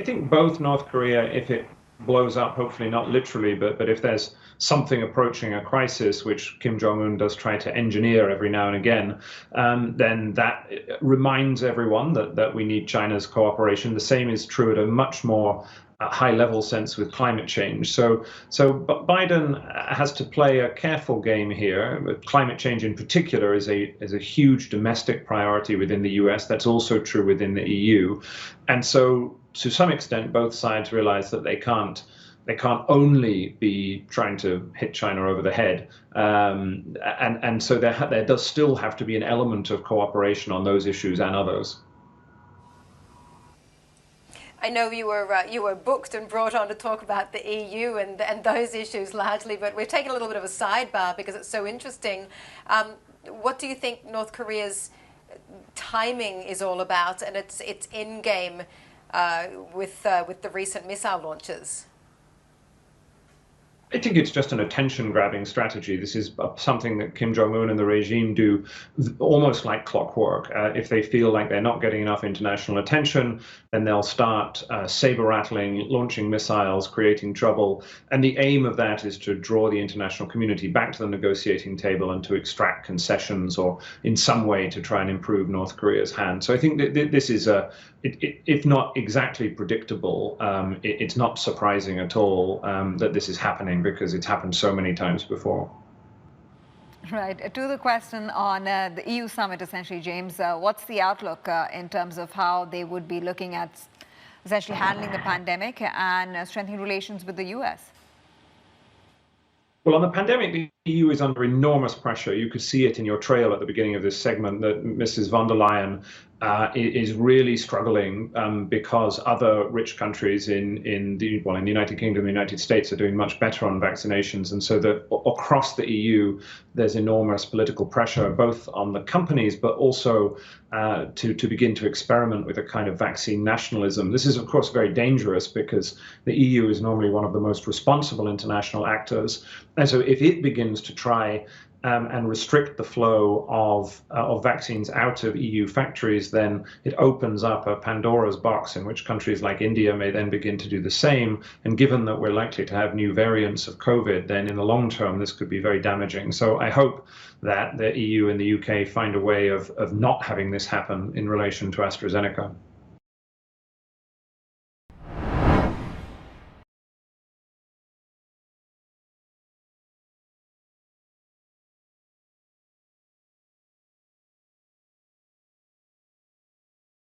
I think both North Korea, if it blows up, hopefully not literally, but if there's something approaching a crisis, which Kim Jong-un does try to engineer every now and again, then that reminds everyone that we need China's cooperation. The same is true at a much more high-level sense with climate change. But Biden has to play a careful game here. Climate change, in particular, is a huge domestic priority within the U.S. That's also true within the EU, and so to some extent, both sides realize that they can't only be trying to hit China over the head, and so there does still have to be an element of cooperation on those issues and others. I know you were booked and brought on to talk about the EU and those issues largely, but we're taking a little bit of a sidebar because it's so interesting. What do you think North Korea's timing is all about, and its end game with the recent missile launches? I think it's just an attention-grabbing strategy. This is something that Kim Jong-un and the regime do almost like clockwork. If they feel like they're not getting enough international attention, then they'll start saber-rattling, launching missiles, creating trouble. And the aim of that is to draw the international community back to the negotiating table and to extract concessions or in some way to try and improve North Korea's hand. So I think that this is, if not exactly predictable, it's not surprising at all that this is happening, because it's happened so many times before. Right. To the question on the EU summit, essentially, James, what's the outlook in terms of how they would be looking at essentially handling the pandemic and strengthening relations with the U.S.? Well, on the pandemic, the EU is under enormous pressure. You could see it in your trail at the beginning of this segment that Mrs. von der Leyen is really struggling because other rich countries in the United Kingdom, the United States are doing much better on vaccinations. And so that across the EU, there's enormous political pressure, both on the companies, but also to begin to experiment with a kind of vaccine nationalism. This is, of course, very dangerous because the EU is normally one of the most responsible international actors. And so if it begins to try and restrict the flow of vaccines out of EU factories, then it opens up a Pandora's box in which countries like India may then begin to do the same. And given that we're likely to have new variants of COVID, then in the long term, this could be very damaging. So I hope that the EU and the UK find a way of not having this happen in relation to AstraZeneca.